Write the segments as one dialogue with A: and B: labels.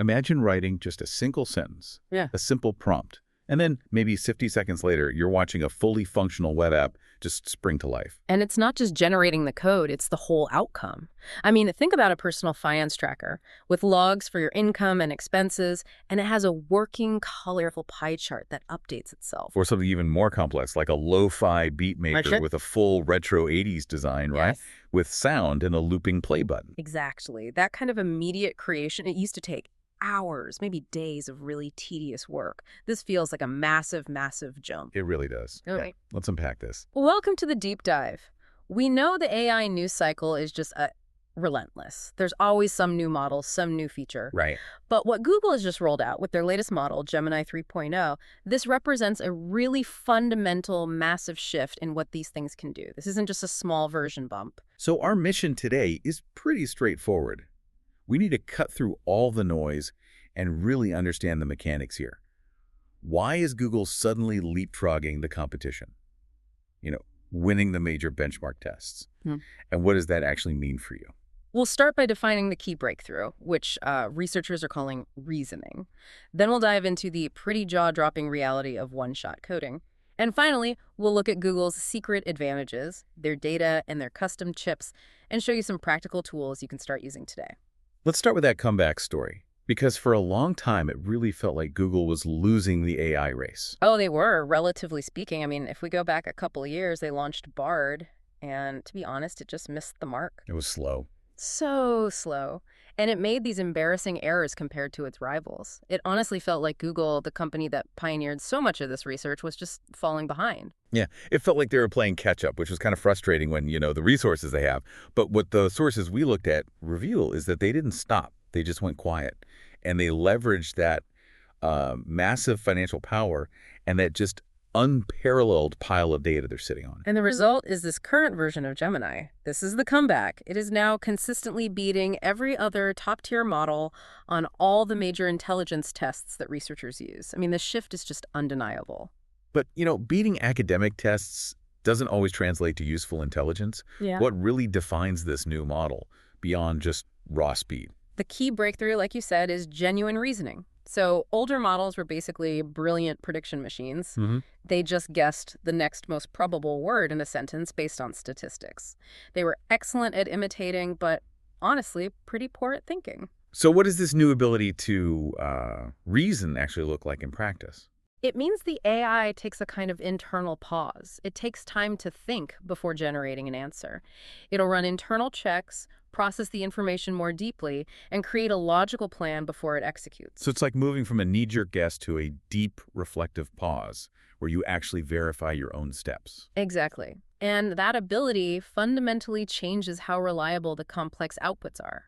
A: Imagine writing just a single sentence,
B: Yeah.
A: a simple prompt, and then maybe 50 seconds later, you're watching a fully functional web app just spring to life.
B: And it's not just generating the code, it's the whole outcome. I mean, think about a personal finance tracker with logs for your income and expenses, and it has a working, colorful pie chart that updates itself.
A: Or something even more complex, like a lo-fi beat maker with a full retro 80s design, right?
B: Yes.
A: With sound and a looping play button.
B: Exactly. That kind of immediate creation, it used to take hours, maybe days of really tedious work. This feels like a massive, massive jump.
A: It really does.
B: All right.
A: Let's unpack this.
B: Welcome to the deep dive. We know the AI news cycle is just relentless. There's always some new model, some new feature.
A: Right.
B: But what Google has just rolled out with their latest model, Gemini 3.0, this represents a really fundamental, massive shift in what these things can do. This isn't just a small version bump.
A: So our mission today is pretty straightforward. We need to cut through all the noise and really understand the mechanics here. Why is Google suddenly leapfrogging the competition? Winning the major benchmark tests. And what does that actually mean for you?
B: We'll start by defining the key breakthrough, which researchers are calling reasoning. Then we'll dive into the pretty jaw-dropping reality of one-shot coding. And finally, we'll look at Google's secret advantages, their data and their custom chips, and show you some practical tools you can start using today.
A: Let's start with that comeback story, because for a long time, it really felt like Google was losing the AI race.
B: Oh, they were, relatively speaking. I mean, if we go back a couple of years, they launched Bard, and to be honest, it just missed the mark.
A: It was slow.
B: So slow. And it made these embarrassing errors compared to its rivals. It honestly felt like Google, the company that pioneered so much of this research, was just falling behind.
A: Yeah, it felt like they were playing catch-up, which was kind of frustrating when, the resources they have. But what the sources we looked at reveal is that they didn't stop. They just went quiet. And they leveraged that massive financial power and that just unparalleled pile of data they're sitting on.
B: And the result is this current version of Gemini. This is the comeback. It is now consistently beating every other top-tier model on all the major intelligence tests that researchers use. I mean, the shift is just undeniable.
A: But, beating academic tests doesn't always translate to useful intelligence.
B: Yeah.
A: What really defines this new model beyond just raw speed?
B: The key breakthrough, like you said, is genuine reasoning. So older models were basically brilliant prediction machines. They just guessed the next most probable word in a sentence based on statistics. They were excellent at imitating, but honestly, pretty poor at thinking.
A: So what does this new ability to reason actually look like in practice?
B: It means the AI takes a kind of internal pause. It takes time to think before generating an answer. It'll run internal checks, process the information more deeply, and create a logical plan before it executes.
A: So it's like moving from a knee-jerk guess to a deep, reflective pause where you actually verify your own steps.
B: Exactly. And that ability fundamentally changes how reliable the complex outputs are.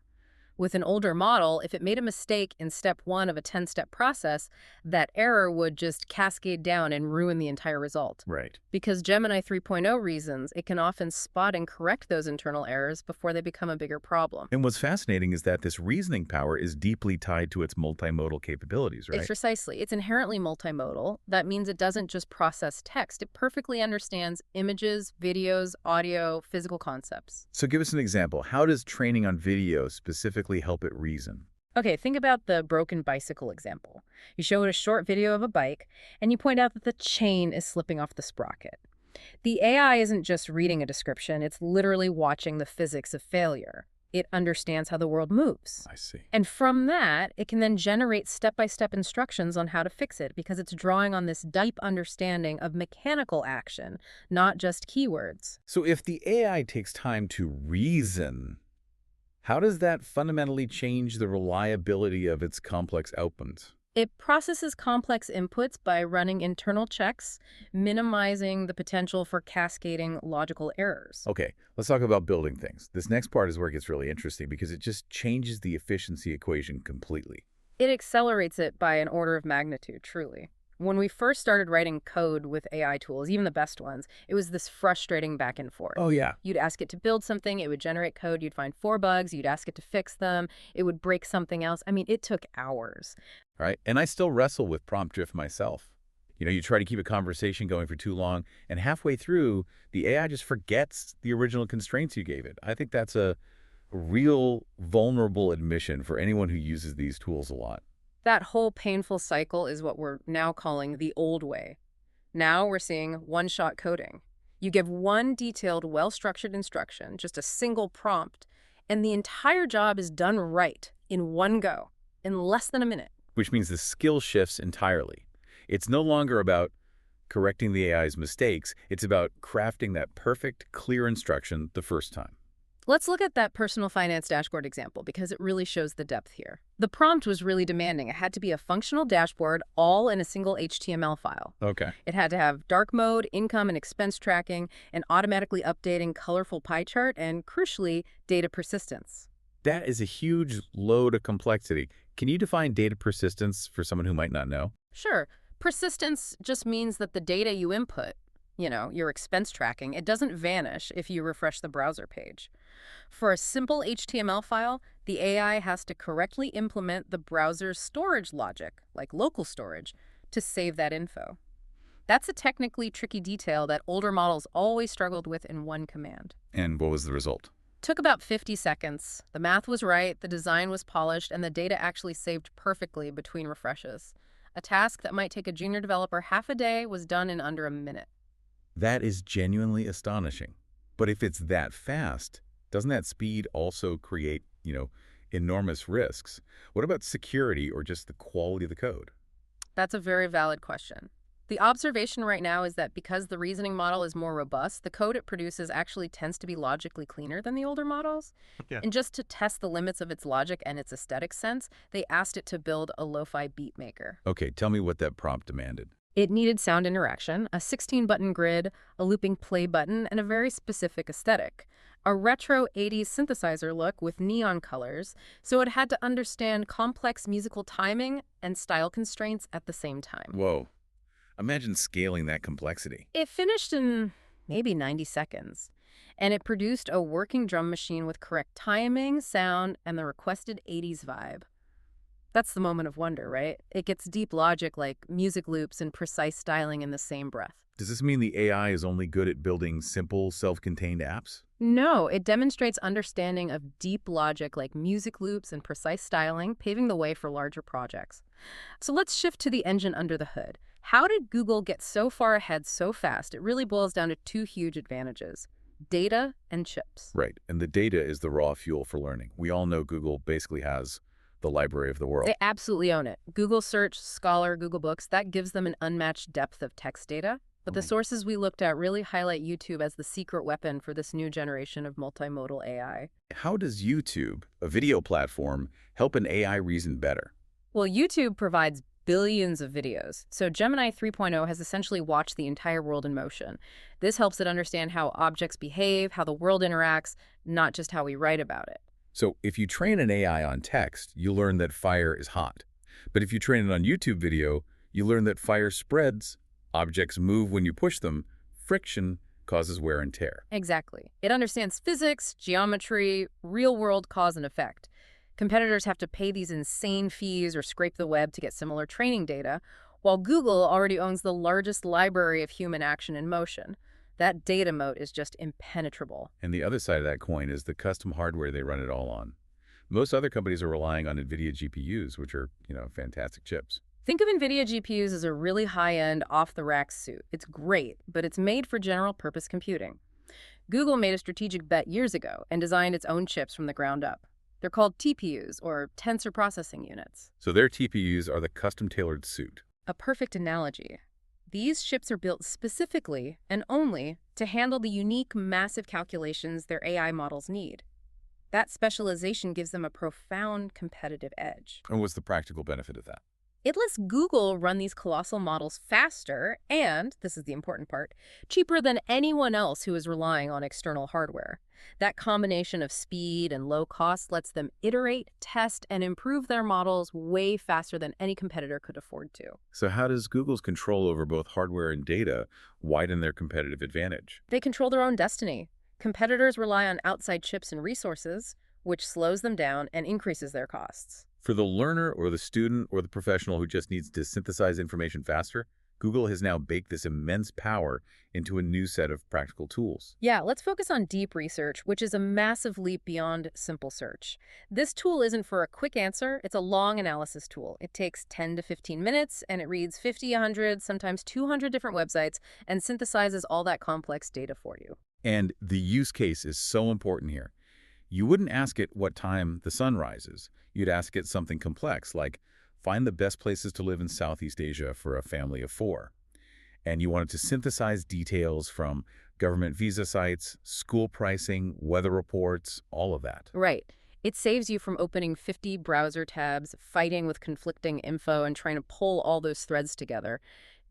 B: With an older model, if it made a mistake in step 1 of a 10-step process, that error would just cascade down and ruin the entire result.
A: Right.
B: Because Gemini 3.0 reasons, it can often spot and correct those internal errors before they become a bigger problem.
A: And what's fascinating is that this reasoning power is deeply tied to its multimodal capabilities, right?
B: Precisely. It's inherently multimodal. That means it doesn't just process text. It perfectly understands images, videos, audio, physical concepts.
A: So give us an example. How does training on video specifically help it reason?
B: Okay, think about the broken bicycle example. You show it a short video of a bike, and you point out that the chain is slipping off the sprocket. The AI isn't just reading a description, it's literally watching the physics of failure. It understands how the world moves.
A: I see.
B: And from that, it can then generate step-by-step instructions on how to fix it because it's drawing on this deep understanding of mechanical action, not just keywords.
A: So if the AI takes time to reason, how does that fundamentally change the reliability of its complex outputs?
B: It processes complex inputs by running internal checks, minimizing the potential for cascading logical errors.
A: Okay, let's talk about building things. This next part is where it gets really interesting because it just changes the efficiency equation completely.
B: It accelerates it by an order of magnitude, truly. When we first started writing code with AI tools, even the best ones, it was this frustrating back and forth.
A: Oh, yeah.
B: You'd ask it to build something, it would generate code, you'd find 4 bugs, you'd ask it to fix them, it would break something else. I mean, it took hours.
A: Right? And I still wrestle with prompt drift myself. You try to keep a conversation going for too long, and halfway through, the AI just forgets the original constraints you gave it. I think that's a real vulnerable admission for anyone who uses these tools a lot.
B: That whole painful cycle is what we're now calling the old way. Now we're seeing one-shot coding. You give one detailed, well-structured instruction, just a single prompt, and the entire job is done right in one go, in less than a minute.
A: Which means the skill shifts entirely. It's no longer about correcting the AI's mistakes. It's about crafting that perfect, clear instruction the first time.
B: Let's look at that personal finance dashboard example because it really shows the depth here. The prompt was really demanding. It had to be a functional dashboard all in a single HTML file.
A: Okay.
B: It had to have dark mode, income and expense tracking, an automatically updating colorful pie chart, and crucially, data persistence.
A: That is a huge load of complexity. Can you define data persistence for someone who might not know?
B: Sure, persistence just means that the data you input, your expense tracking, it doesn't vanish if you refresh the browser page. For a simple HTML file, the AI has to correctly implement the browser's storage logic, like local storage, to save that info. That's a technically tricky detail that older models always struggled with in one command.
A: And what was the result?
B: Took about 50 seconds. The math was right, the design was polished, and the data actually saved perfectly between refreshes. A task that might take a junior developer half a day was done in under a minute.
A: That is genuinely astonishing. But if it's that fast, doesn't that speed also create, enormous risks? What about security or just the quality of the code?
B: That's a very valid question. The observation right now is that because the reasoning model is more robust, the code it produces actually tends to be logically cleaner than the older models.
A: Yeah.
B: And just to test the limits of its logic and its aesthetic sense, they asked it to build a lo-fi beat maker.
A: Okay, tell me what that prompt demanded.
B: It needed sound interaction, a 16-button grid, a looping play button, and a very specific aesthetic. A retro 80s synthesizer look with neon colors, so it had to understand complex musical timing and style constraints at the same time.
A: Whoa. Imagine scaling that complexity.
B: It finished in maybe 90 seconds, and it produced a working drum machine with correct timing, sound, and the requested 80s vibe. That's the moment of wonder, right? It gets deep logic like music loops and precise styling in the same breath.
A: Does this mean the AI is only good at building simple, self-contained apps?
B: No, it demonstrates understanding of deep logic like music loops and precise styling, paving the way for larger projects. So let's shift to the engine under the hood. How did Google get so far ahead so fast? It really boils down to two huge advantages: data and chips.
A: Right, and the data is the raw fuel for learning. We all know Google basically has the library of the world.
B: They absolutely own it. Google Search, Scholar, Google Books, that gives them an unmatched depth of text data. But the sources we looked at really highlight YouTube as the secret weapon for this new generation of multimodal AI.
A: How does YouTube, a video platform, help an AI reason better?
B: Well, YouTube provides billions of videos. So Gemini 3.0 has essentially watched the entire world in motion. This helps it understand how objects behave, how the world interacts, not just how we write about it.
A: So if you train an AI on text, you learn that fire is hot. But if you train it on YouTube video, you learn that fire spreads, objects move when you push them, friction causes wear and tear.
B: Exactly. It understands physics, geometry, real-world cause and effect. Competitors have to pay these insane fees or scrape the web to get similar training data, while Google already owns the largest library of human action in motion. That data moat is just impenetrable.
A: And the other side of that coin is the custom hardware they run it all on. Most other companies are relying on NVIDIA GPUs, which are, fantastic chips.
B: Think of NVIDIA GPUs as a really high-end, off-the-rack suit. It's great, but it's made for general-purpose computing. Google made a strategic bet years ago and designed its own chips from the ground up. They're called TPUs, or tensor processing units.
A: So their TPUs are the custom-tailored suit.
B: A perfect analogy. These chips are built specifically and only to handle the unique, massive calculations their AI models need. That specialization gives them a profound competitive edge.
A: And what's the practical benefit of that?
B: It lets Google run these colossal models faster and, this is the important part, cheaper than anyone else who is relying on external hardware. That combination of speed and low cost lets them iterate, test, and improve their models way faster than any competitor could afford to.
A: So how does Google's control over both hardware and data widen their competitive advantage?
B: They control their own destiny. Competitors rely on outside chips and resources, which slows them down and increases their costs.
A: For the learner or the student or the professional who just needs to synthesize information faster, Google has now baked this immense power into a new set of practical tools.
B: Yeah, let's focus on deep research, which is a massive leap beyond simple search. This tool isn't for a quick answer, it's a long analysis tool. It takes 10 to 15 minutes, and it reads 50, 100, sometimes 200 different websites and synthesizes all that complex data for you.
A: And the use case is so important here. You wouldn't ask it what time the sun rises. You'd ask it something complex, like find the best places to live in Southeast Asia for a family of 4. And you want it to synthesize details from government visa sites, school pricing, weather reports, all of that.
B: Right. It saves you from opening 50 browser tabs, fighting with conflicting info, and trying to pull all those threads together.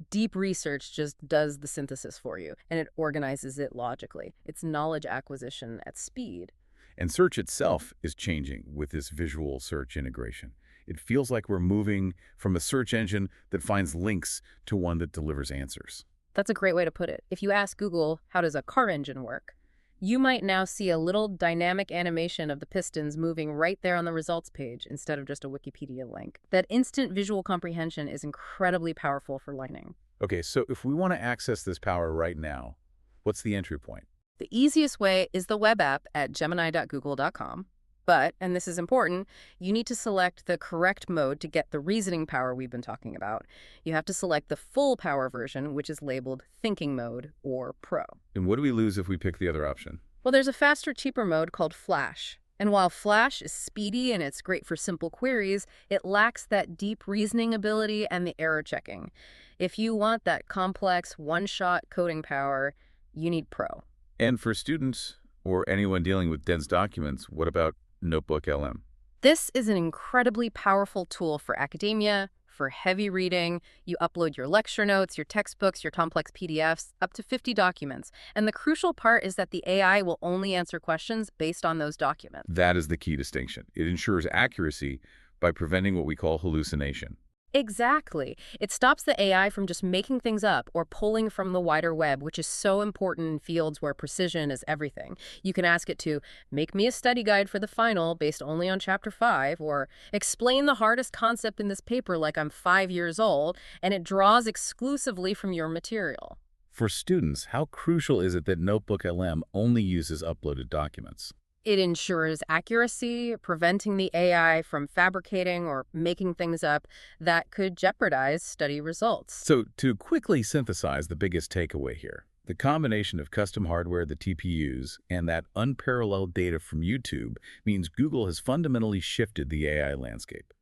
B: Deep research just does the synthesis for you, and it organizes it logically. It's knowledge acquisition at speed.
A: And search itself is changing with this visual search integration. It feels like we're moving from a search engine that finds links to one that delivers answers.
B: That's a great way to put it. If you ask Google, how does a car engine work? You might now see a little dynamic animation of the pistons moving right there on the results page instead of just a Wikipedia link. That instant visual comprehension is incredibly powerful for learning.
A: Okay, so if we want to access this power right now, what's the entry point?
B: The easiest way is the web app at gemini.google.com. But, and this is important, you need to select the correct mode to get the reasoning power we've been talking about. You have to select the full power version, which is labeled thinking mode or pro.
A: And what do we lose if we pick the other option?
B: Well, there's a faster, cheaper mode called Flash. And while Flash is speedy and it's great for simple queries, it lacks that deep reasoning ability and the error checking. If you want that complex, one-shot coding power, you need Pro.
A: And for students or anyone dealing with dense documents, what about Notebook LM?
B: This is an incredibly powerful tool for academia, for heavy reading. You upload your lecture notes, your textbooks, your complex PDFs, up to 50 documents. And the crucial part is that the AI will only answer questions based on those documents.
A: That is the key distinction. It ensures accuracy by preventing what we call hallucination.
B: Exactly. It stops the AI from just making things up or pulling from the wider web, which is so important in fields where precision is everything. You can ask it to make me a study guide for the final based only on chapter 5, or explain the hardest concept in this paper like I'm 5 years old, and it draws exclusively from your material.
A: For students, how crucial is it that Notebook LM only uses uploaded documents?
B: It ensures accuracy, preventing the AI from fabricating or making things up that could jeopardize study results.
A: So to quickly synthesize the biggest takeaway here, the combination of custom hardware, the TPUs, and that unparalleled data from YouTube means Google has fundamentally shifted the AI landscape.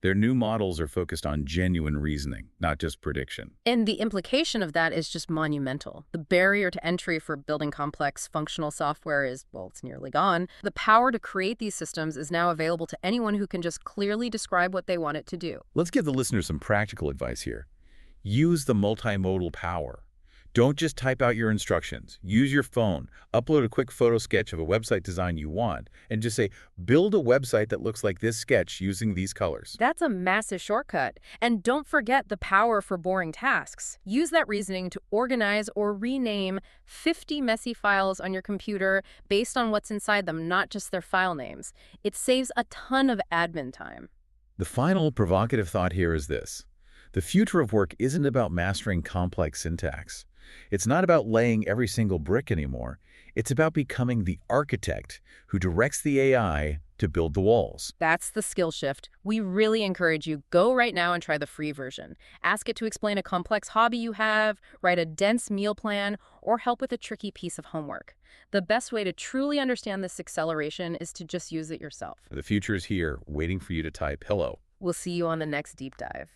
A: Their new models are focused on genuine reasoning, not just prediction.
B: And the implication of that is just monumental. The barrier to entry for building complex functional software is, well, it's nearly gone. The power to create these systems is now available to anyone who can just clearly describe what they want it to do.
A: Let's give the listeners some practical advice here. Use the multimodal power. Don't just type out your instructions. Use your phone. Upload a quick photo sketch of a website design you want, and just say, build a website that looks like this sketch using these colors.
B: That's a massive shortcut. And don't forget the power for boring tasks. Use that reasoning to organize or rename 50 messy files on your computer based on what's inside them, not just their file names. It saves a ton of admin time.
A: The final provocative thought here is this. The future of work isn't about mastering complex syntax. It's not about laying every single brick anymore. It's about becoming the architect who directs the AI to build the walls.
B: That's the skill shift. We really encourage you, go right now and try the free version. Ask it to explain a complex hobby you have, write a dense meal plan, or help with a tricky piece of homework. The best way to truly understand this acceleration is to just use it yourself.
A: The future is here, waiting for you to type hello.
B: We'll see you on the next deep dive.